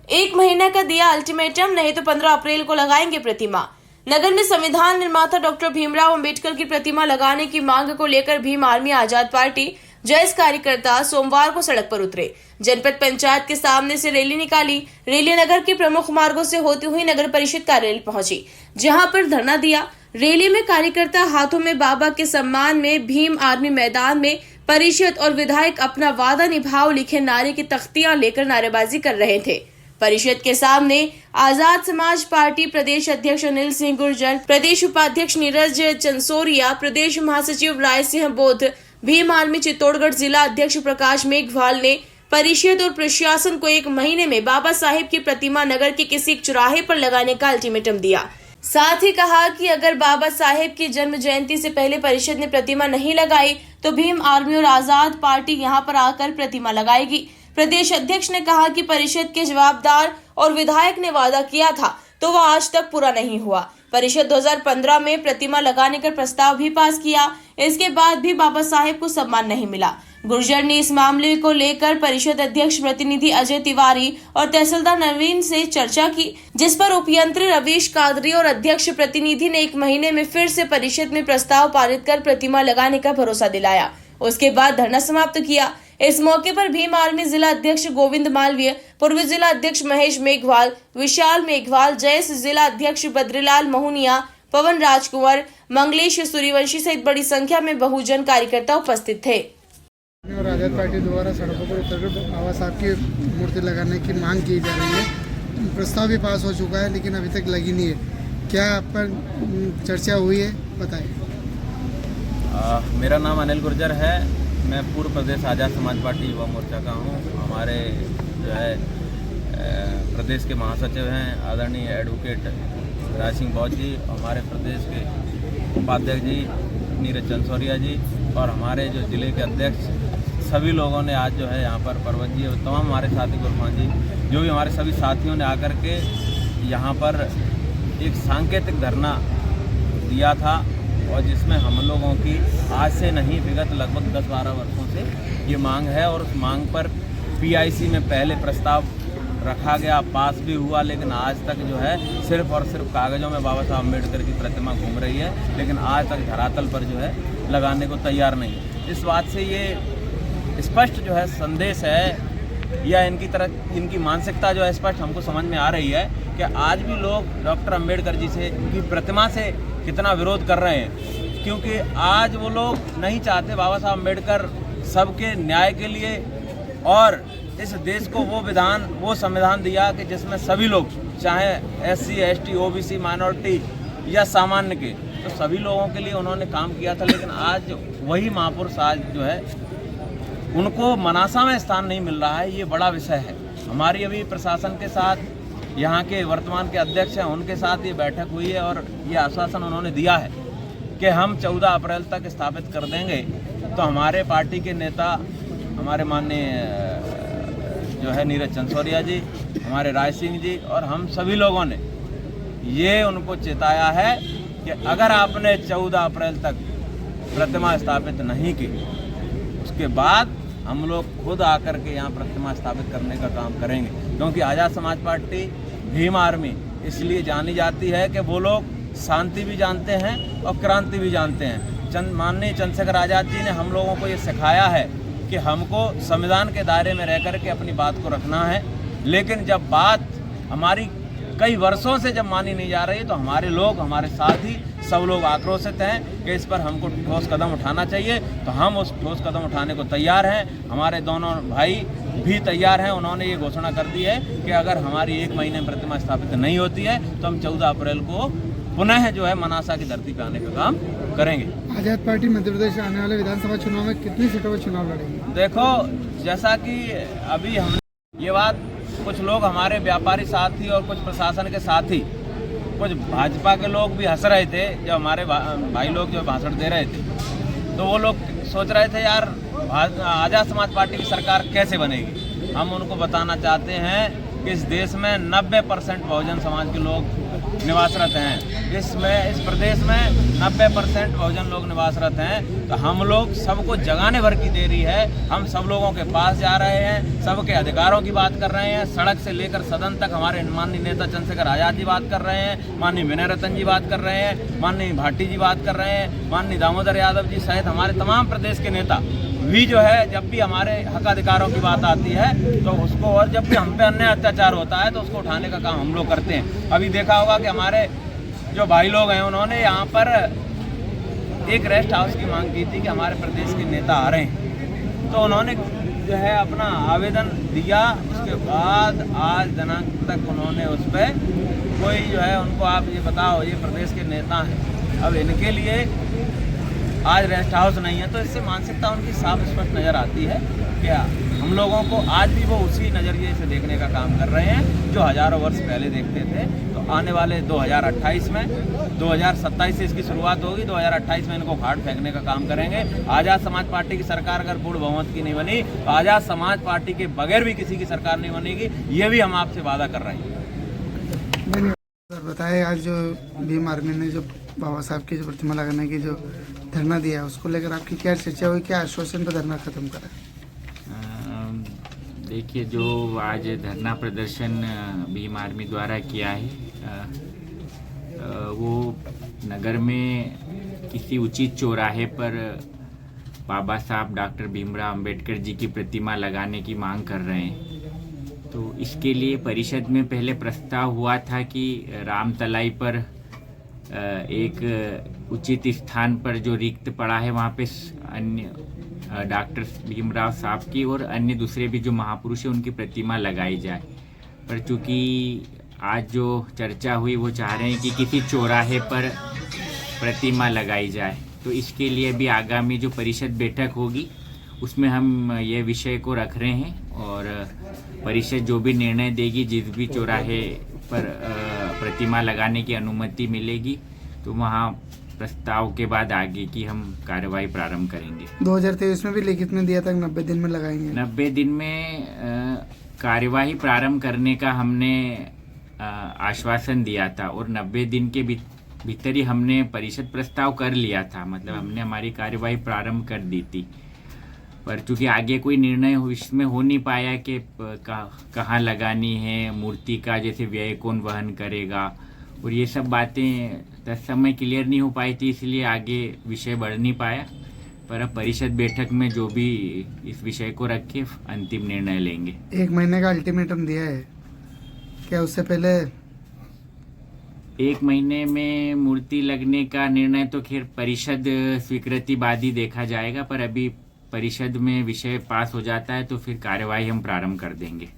1 महीने का दिया अल्टीमेटम, नहीं तो 15 अप्रैल को लगाएंगे प्रतिमा। नगर में संविधान निर्माता डॉक्टर भीमराव अंबेडकर की प्रतिमा लगाने की मांग को लेकर भीम आर्मी आजाद पार्टी जैस कार्यकर्ता सोमवार को सड़क पर उतरे। जनपद पंचायत के सामने से रैली निकाली। रैली नगर के प्रमुख मार्गों से होती हुई नगर परिषद कार्यालय पहुंची, जहां पर धरना दिया। रैली में कार्यकर्ता हाथों में बाबा के सम्मान में भीम आर्मी मैदान में परिषद और विधायक अपना वादा निभाओ लिखे नारे की तख्तियां लेकर नारेबाजी कर रहे थे। परिषद के सामने आजाद समाज पार्टी प्रदेश अध्यक्ष अनिल सिंह गुर्जर, प्रदेश उपाध्यक्ष नीरज चंसोरिया, प्रदेश महासचिव राय सिंह बोध, भीम आर्मी चित्तौड़गढ़ जिला अध्यक्ष प्रकाश मेघवाल ने परिषद और प्रशासन को 1 महीने में बाबा साहेब की प्रतिमा नगर के किसी चौराहे पर लगाने का अल्टीमेटम दिया। साथ ही कहा कि अगर बाबा साहेब की जन्म जयंती से पहले परिषद ने प्रतिमा नहीं लगाई तो भीम आर्मी और आजाद पार्टी यहां पर आकर प्रतिमा लगाएगी। प्रदेश अध्यक्ष ने कहा कि परिषद के जवाबदार और विधायक ने वादा किया था तो वह आज तक पूरा नहीं हुआ। परिषद 2015 में प्रतिमा लगाने का प्रस्ताव भी पास किया, इसके बाद भी बाबा साहेब को सम्मान नहीं मिला। गुर्जर ने इस मामले को लेकर परिषद अध्यक्ष प्रतिनिधि अजय तिवारी और तहसीलदार नवीन से चर्चा की, जिस पर उपयंत्री रवीश कादरी और अध्यक्ष प्रतिनिधि ने 1 महीने में फिर से परिषद में प्रस्ताव पारित कर प्रतिमा लगाने का भरोसा दिलाया। उसके बाद धरना समाप्त किया। इस मौके पर भीम आर्मी जिला अध्यक्ष गोविंद मालवीय, पूर्व जिला अध्यक्ष महेश मेघवाल, विशाल मेघवाल, जयस जिला अध्यक्ष बद्रीलाल महुनिया, पवन राजकुंवर, मंगलेश सूर्यवंशी सहित बड़ी संख्या में बहुजन कार्यकर्ता उपस्थित थे। और आजाद पार्टी द्वारा सड़कों पर उतरकर बाबा साहब की मूर्ति लगाने की मांग की जा रही है। प्रस्ताव भी पास हो चुका है लेकिन अभी तक लगी नहीं है। क्या आप पर चर्चा हुई है, बताइए। मेरा नाम अनिल गुर्जर है। मैं पूर्व प्रदेश आजाद समाज पार्टी युवा मोर्चा का हूँ। हमारे जो है प्रदेश के महासचिव हैं आदरणीय एडवोकेट राय सिंह बौद्ध जी, हमारे प्रदेश के उपाध्यक्ष जी नीरज चंसोरिया जी और हमारे जो जिले के अध्यक्ष, सभी लोगों ने आज जो है यहाँ पर पर्वत जी और तमाम हमारे साथी गुरमान जी, जो भी हमारे सभी साथियों ने आकर के यहाँ पर एक सांकेतिक धरना दिया था और जिसमें हम लोगों की आज से नहीं विगत लगभग 10-12 वर्षों से ये मांग है और उस मांग पर पीआईसी में पहले प्रस्ताव रखा गया, पास भी हुआ, लेकिन आज तक जो है सिर्फ और सिर्फ कागज़ों में बाबा साहब अम्बेडकर की प्रतिमा घूम रही है, लेकिन आज तक धरातल पर जो है लगाने को तैयार नहीं। इस बात से ये स्पष्ट जो है संदेश है या इनकी मानसिकता जो है स्पष्ट हमको समझ में आ रही है कि आज भी लोग डॉक्टर अम्बेडकर जी से, उनकी प्रतिमा से कितना विरोध कर रहे हैं, क्योंकि आज वो लोग नहीं चाहते बाबा साहब अम्बेडकर सबके न्याय के लिए और इस देश को वो संविधान दिया कि जिसमें सभी लोग, चाहे SC, ST, OBC, माइनॉरिटी या सामान्य के, तो सभी लोगों के लिए उन्होंने काम किया था। लेकिन आज वही महापुरुष आज जो है उनको मनासा में स्थान नहीं मिल रहा है। ये बड़ा विषय है। हमारी अभी प्रशासन के साथ, यहाँ के वर्तमान के अध्यक्ष हैं, उनके साथ ये बैठक हुई है और ये आश्वासन उन्होंने दिया है कि हम 14 अप्रैल तक स्थापित कर देंगे। तो हमारे पार्टी के नेता, हमारे माननीय जो है नीरज चंसोरिया जी, हमारे राय सिंह जी और हम सभी लोगों ने ये उनको चेताया है कि अगर आपने 14 अप्रैल तक प्रतिमा स्थापित नहीं की, उसके बाद हम लोग खुद आकर के यहाँ प्रतिमा स्थापित करने का काम करेंगे। क्योंकि आज़ाद समाज पार्टी भीम आर्मी इसलिए जानी जाती है कि वो लोग शांति भी जानते हैं और क्रांति भी जानते हैं। माननीय चंद्रशेखर आज़ाद जी ने हम लोगों को ये सिखाया है कि हमको संविधान के दायरे में रह कर के अपनी बात को रखना है, लेकिन जब बात हमारी कई वर्षों से जब मानी नहीं जा रही तो हमारे लोग, हमारे साथी सब लोग आक्रोशित हैं कि इस पर हमको ठोस कदम उठाना चाहिए। तो हम उस ठोस कदम उठाने को तैयार हैं। हमारे दोनों भाई भी तैयार हैं। उन्होंने ये घोषणा कर दी है कि अगर हमारी 1 महीने में प्रतिमा स्थापित नहीं होती है तो हम 14 अप्रैल को पुनः जो है मनासा की धरती पर आने का काम करेंगे। आजाद पार्टी मध्य प्रदेश आने वाले विधानसभा चुनाव में कितनी सीटों पर चुनाव लड़ेगी? देखो, जैसा कि अभी हमने ये बात, कुछ लोग हमारे व्यापारी साथी और कुछ प्रशासन के साथी, कुछ भाजपा के लोग भी हंस रहे थे जब हमारे भाई लोग जो भाषण दे रहे थे, तो वो लोग सोच रहे थे यार आजाद समाज पार्टी की सरकार कैसे बनेगी। हम उनको बताना चाहते हैं कि इस देश में 90% बहुजन समाज के लोग निवासरत हैं। इस प्रदेश में 90% बहुजन लोग निवासरत हैं। तो हम लोग सबको जगाने भर की देरी है। हम सब लोगों के पास जा रहे हैं, सबके अधिकारों की बात कर रहे हैं। सड़क से लेकर सदन तक हमारे माननीय नेता चंद्रशेखर आजाद जी बात कर रहे हैं, माननीय विनय रतन जी बात कर रहे हैं, माननीय भाटी जी बात कर रहे हैं, माननीय दामोदर यादव जी सहित हमारे तमाम प्रदेश के नेता भी जो है, जब भी हमारे हक अधिकारों की बात आती है तो उसको, और जब भी हम पे अन्याय अत्याचार होता है तो उसको उठाने का काम हम लोग करते हैं। अभी देखा होगा कि हमारे जो भाई लोग हैं उन्होंने यहाँ पर एक रेस्ट हाउस की मांग की थी कि हमारे प्रदेश के नेता आ रहे हैं, तो उन्होंने जो है अपना आवेदन दिया। उसके बाद आज दिनांक तक उन्होंने उस पर कोई जो है, उनको आप ये बताओ, ये प्रदेश के नेता हैं, अब इनके लिए आज रेस्ट हाउस नहीं है, तो इससे मानसिकता उनकी साफ स्पष्ट नज़र आती है। क्या हम लोगों को आज भी वो उसी नज़रिए से देखने का काम कर रहे हैं जो हज़ारों वर्ष पहले देखते थे। तो आने वाले 2028 में, 2027 से इसकी शुरुआत होगी, 2028 में इनको खाट फेंकने का काम करेंगे। आज़ाद समाज पार्टी की सरकार अगर पूर्ण बहुमत की नहीं बनी तो आज़ाद समाज पार्टी के बगैर भी किसी की सरकार नहीं बनेगी, ये भी हम आपसे वादा कर रहे हैं। सर बताएं, आज जो भीम आर्मी ने जो बाबा साहब की जो प्रतिमा लगाने की जो धरना दिया, उसको लेकर आपकी क्या चर्चा हुई, क्या आश्वासन पर धरना खत्म करा? देखिए, जो आज धरना प्रदर्शन भीम आर्मी द्वारा किया है, वो नगर में किसी उचित चौराहे पर बाबा साहब डॉक्टर भीमराव अंबेडकर जी की प्रतिमा लगाने की मांग कर रहे हैं। तो इसके लिए परिषद में पहले प्रस्ताव हुआ था कि रामतलाई पर एक उचित स्थान पर जो रिक्त पड़ा है वहाँ पे अन्य डॉक्टर भीमराव साहब की और अन्य दूसरे भी जो महापुरुष हैं उनकी प्रतिमा लगाई जाए। पर चूँकि आज जो चर्चा हुई वो चाह रहे हैं कि किसी चौराहे पर प्रतिमा लगाई जाए, तो इसके लिए भी आगामी जो परिषद बैठक होगी उसमें हम ये विषय को रख रहे हैं और परिषद जो भी निर्णय देगी, जिस भी चौराहे पर प्रतिमा लगाने की अनुमति मिलेगी, तो वहाँ प्रस्ताव के बाद आगे की हम कार्रवाई प्रारंभ करेंगे। 2023 में भी लिखित में दिया था 90 दिन में लगाएंगे। 90 दिन में कार्यवाही प्रारंभ करने का हमने आश्वासन दिया था और 90 दिन के भीतर ही हमने परिषद प्रस्ताव कर लिया था, मतलब हमने हमारी कार्यवाही प्रारंभ कर दी थी। पर चूँकि आगे कोई निर्णय इसमें हो नहीं पाया कि कहाँ लगानी है, मूर्ति का जैसे व्यय कौन वहन करेगा, और ये सब बातें तत्समय क्लियर नहीं हो पाई थी, इसलिए आगे विषय बढ़ नहीं पाया। पर अब परिषद बैठक में जो भी इस विषय को रखे अंतिम निर्णय लेंगे। 1 महीने का अल्टीमेटम दिया है, क्या उससे पहले 1 महीने में मूर्ति लगने का निर्णय तो खैर परिषद स्वीकृति बाद ही देखा जाएगा, पर अभी परिषद में विषय पास हो जाता है तो फिर कार्यवाही हम प्रारंभ कर देंगे।